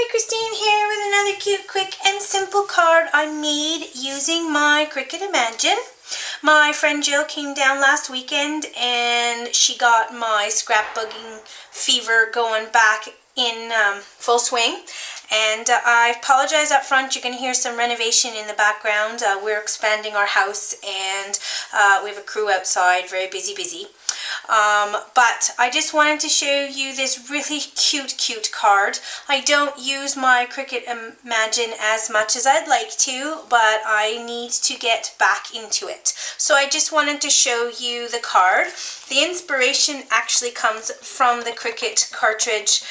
Hi, Christine here with another cute, quick and simple card I made using my Cricut Imagine. My friend Jill came down last weekend and she got my scrapbooking fever going back in full swing. And I apologize up front, you're going to hear some renovation in the background. We're expanding our house and we have a crew outside, very busy. But I just wanted to show you this really cute card. I don't use my Cricut Imagine as much as I'd like to, but I need to get back into it. So I just wanted to show you the card. The inspiration actually comes from the Cricut Cartridge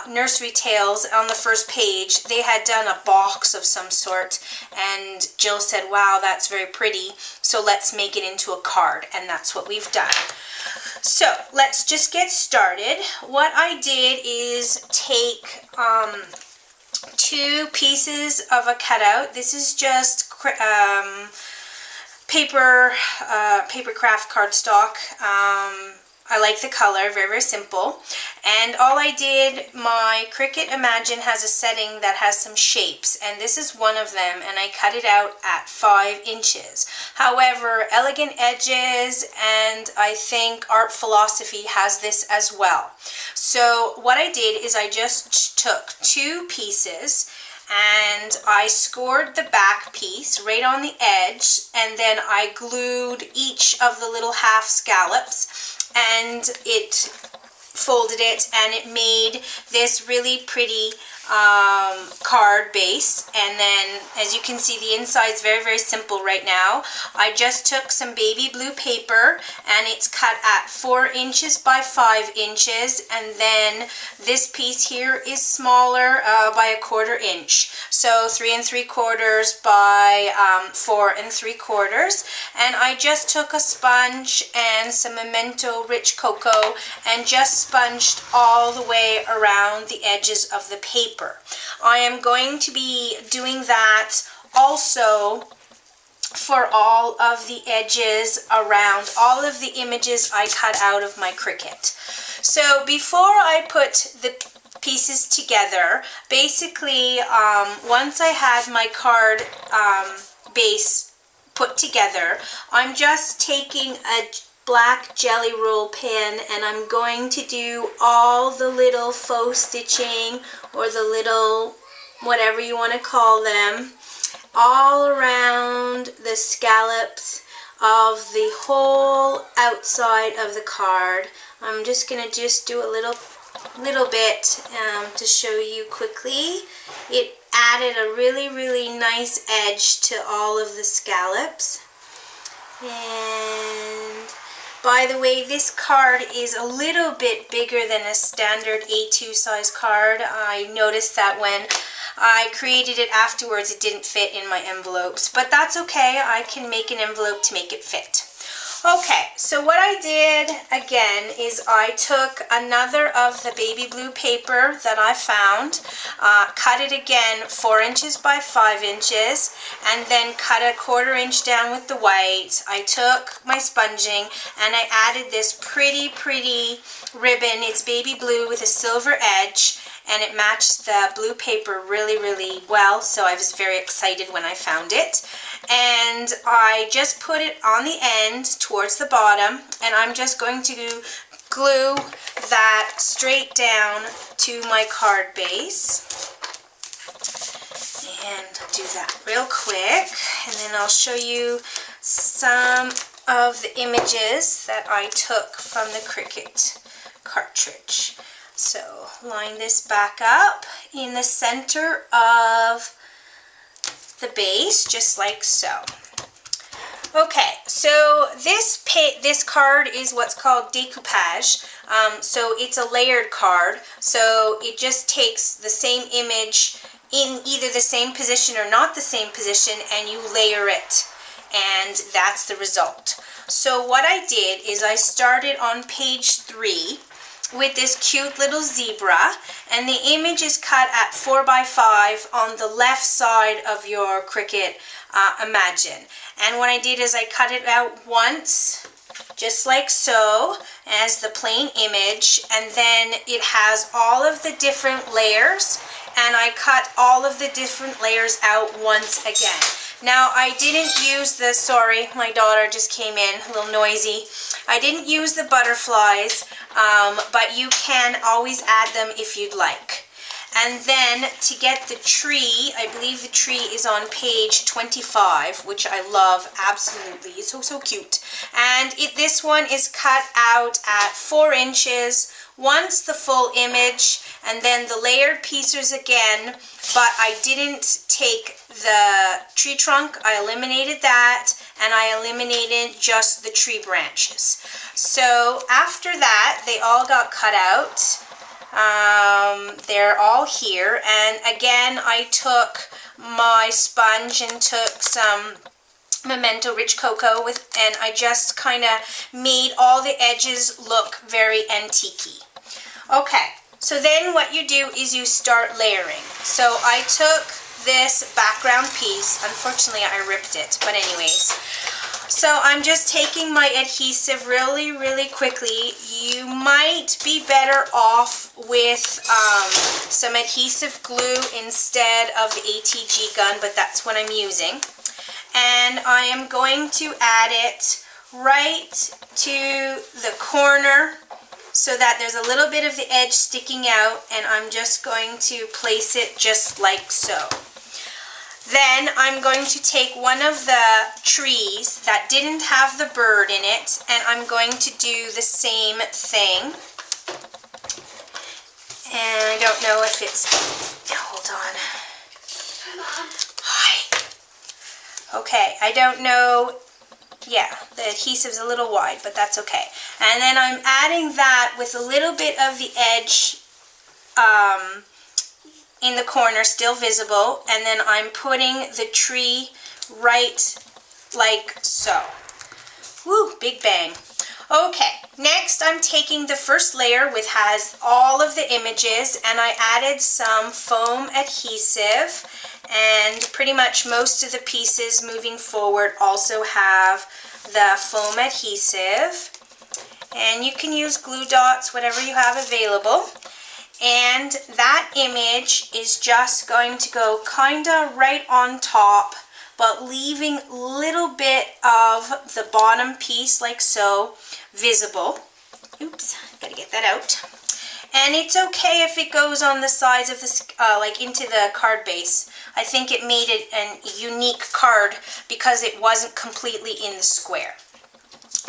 Nursery Tales. On the first page, they had done a box of some sort, and Jill said, wow, that's very pretty, so let's make it into a card, and that's what we've done. So let's just get started. What I did is take two pieces of a cutout. This is just paper craft cardstock. I like the color, very simple. And all I did, my Cricut Imagine has a setting that has some shapes, and this is one of them, and I cut it out at 5 inches. However, Elegant Edges and I think Art Philosophy has this as well. So what I did is I just took two pieces and I scored the back piece right on the edge, and then I glued each of the little half scallops, and it folded it, and it made this really pretty card base. And then, as you can see, the inside is very simple right now. I just took some baby blue paper, and it's cut at 4 inches by 5 inches, and then this piece here is smaller by 1/4 inch, so 3 3/4 by 4 3/4. And I just took a sponge and some Memento Rich Cocoa and just sponged all the way around the edges of the paper. I am going to be doing that also for all of the edges around all of the images I cut out of my Cricut. So before I put the pieces together, basically once I had my card base put together, I'm just taking a black jelly roll pen, and I'm going to do all the little faux stitching, or the little whatever you want to call them, all around the scallops of the whole outside of the card. I'm just going to do a little bit to show you quickly. It added a really nice edge to all of the scallops. And by the way, this card is a little bit bigger than a standard A2 size card. I noticed that when I created it afterwards, it didn't fit in my envelopes, but that's okay. I can make an envelope to make it fit. Okay, so what I did again is I took another of the baby blue paper that I found, cut it again 4 inches by 5 inches, and then cut a 1/4 inch down with the white. I took my sponging and I added this pretty ribbon. It's baby blue with a silver edge, and it matched the blue paper really well, so I was very excited when I found it. And I just put it on the end towards the bottom, and I'm just going to glue that straight down to my card base. And do that real quick, and then I'll show you some of the images that I took from the Cricut Cartridge. So line this back up in the center of the base, just like so. Okay, so this card is what's called decoupage. So it's a layered card, so it just takes the same image in either the same position or not the same position, and you layer it, and that's the result. So what I did is I started on page 3 with this cute little zebra, and the image is cut at 4 by 5 on the left side of your Cricut Imagine. And what I did is I cut it out once, just like so, as the plain image, and then it has all of the different layers, and I cut all of the different layers out once again. Now I didn't use the, sorry, my daughter just came in, a little noisy. I didn't use the butterflies, but you can always add them if you'd like. And then to get the tree, I believe the tree is on page 25, which I love absolutely. It's so, so cute. And this one is cut out at 4 inches, once the full image, and then the layered pieces again, but I didn't take the tree trunk. I eliminated that, and I eliminated just the tree branches. So after that, they all got cut out. They're all here, and again I took my sponge and took some Memento Rich Cocoa and I just kind of made all the edges look very antique-y. Okay, so then what you do is you start layering. So I took this background piece, unfortunately I ripped it, but anyways. So I'm just taking my adhesive really, really quickly. You might be better off with some adhesive glue instead of the ATG gun, but that's what I'm using. And I am going to add it right to the corner so that there's a little bit of the edge sticking out, and I'm just going to place it just like so. Then I'm going to take one of the trees that didn't have the bird in it, and I'm going to do the same thing. And I don't know if it's, hold on. Hi. Okay, I don't know, yeah, the adhesive's a little wide, but that's okay. And then I'm adding that with a little bit of the edge in the corner, still visible, and then I'm putting the tree right like so. Woo, big bang. Okay, next I'm taking the first layer which has all of the images, and I added some foam adhesive, and pretty much most of the pieces moving forward also have the foam adhesive, and you can use glue dots, whatever you have available. And that image is just going to go kind of right on top, but leaving a little bit of the bottom piece, like so, visible. Oops, gotta get that out. And it's okay if it goes on the sides of the, like into the card base. I think it made it a unique card because it wasn't completely in the square.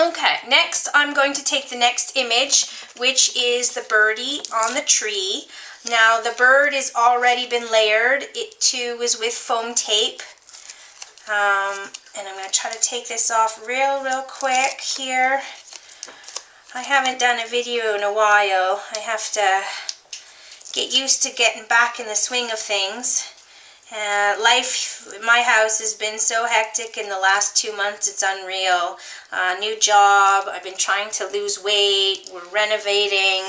Okay, next I'm going to take the next image, which is the birdie on the tree. Now the bird has already been layered. It too is with foam tape. And I'm going to try to take this off real quick here. I haven't done a video in a while. I have to get used to getting back in the swing of things. Life in my house has been so hectic in the last 2 months, it's unreal. New job, I've been trying to lose weight, we're renovating,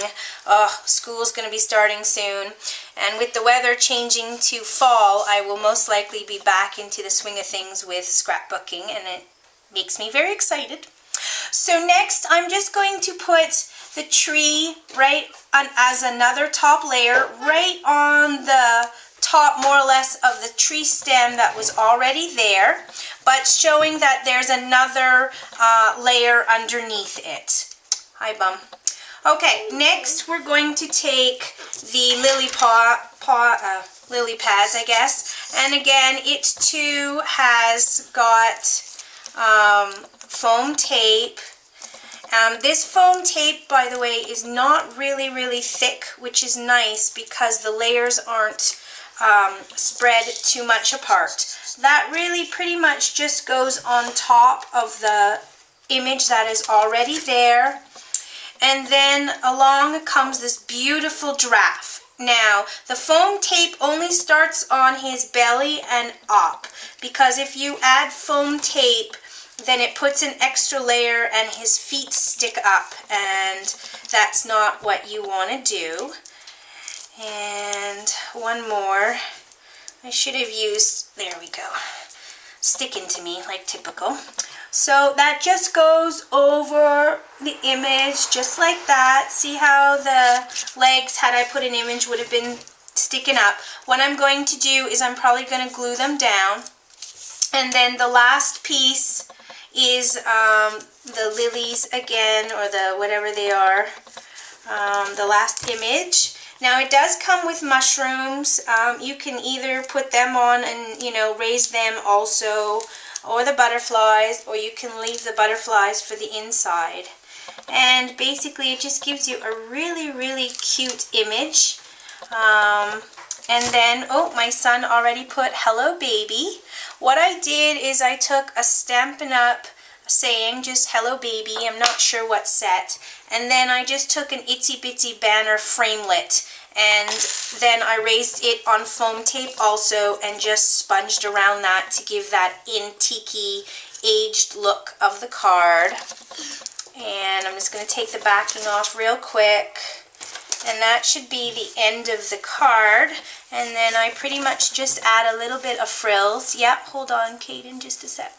school's going to be starting soon. And with the weather changing to fall, I will most likely be back into the swing of things with scrapbooking, and it makes me very excited. So next I'm just going to put the tree right on, as another top layer, right on the top more or less of the tree stem that was already there, but showing that there's another layer underneath it. Hi, Bum. Okay, next we're going to take the lily pads, I guess, and again it too has got foam tape. This foam tape, by the way, is not really thick, which is nice because the layers aren't spread too much apart. That really pretty much just goes on top of the image that is already there. And then along comes this beautiful giraffe. Now, the foam tape only starts on his belly and up, because if you add foam tape, then it puts an extra layer and his feet stick up, and that's not what you want to do. And one more. I should have used, there we go, sticking to me like typical. So that just goes over the image just like that. See how the legs, had I put an image, would have been sticking up. What I'm going to do is I'm probably going to glue them down. And then the last piece is the lilies again, or the whatever they are, the last image. Now it does come with mushrooms. You can either put them on and, you know, raise them also, or the butterflies, or you can leave the butterflies for the inside. And basically it just gives you a really, really cute image. And then, oh, my son already put hello baby. What I did is I took a Stampin' Up! Saying just hello baby, I'm not sure what set, and then I just took an itsy bitsy banner framelit, and then I raised it on foam tape also and just sponged around that to give that antique-y aged look of the card. And I'm just going to take the backing off real quick, and that should be the end of the card. And then I pretty much just add a little bit of frills. Yep, hold on Caden, just a sec.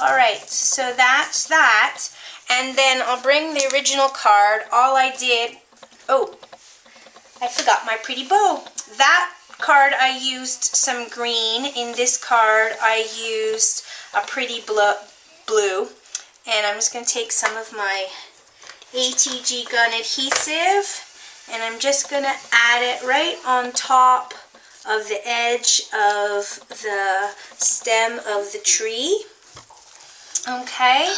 Alright, so that's that, and then I'll bring the original card. All I did, oh, I forgot my pretty bow. That card I used some green. In this card I used a pretty blue, and I'm just going to take some of my ATG gun adhesive, and I'm just going to add it right on top of the edge of the stem of the tree. Okay,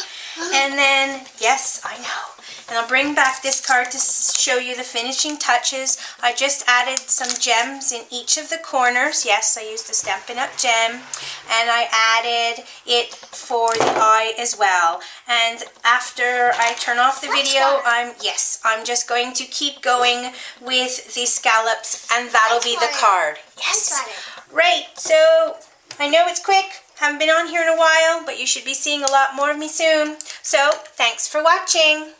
and then, yes, I know, and I'll bring back this card to show you the finishing touches. I just added some gems in each of the corners. Yes, I used a Stampin' Up! Gem, and I added it for the eye as well. And after I turn off the video, I'm just going to keep going with the scallops, and that'll be the card. Yes, right, so I know it's quick. Haven't been on here in a while, but you should be seeing a lot more of me soon. So, thanks for watching.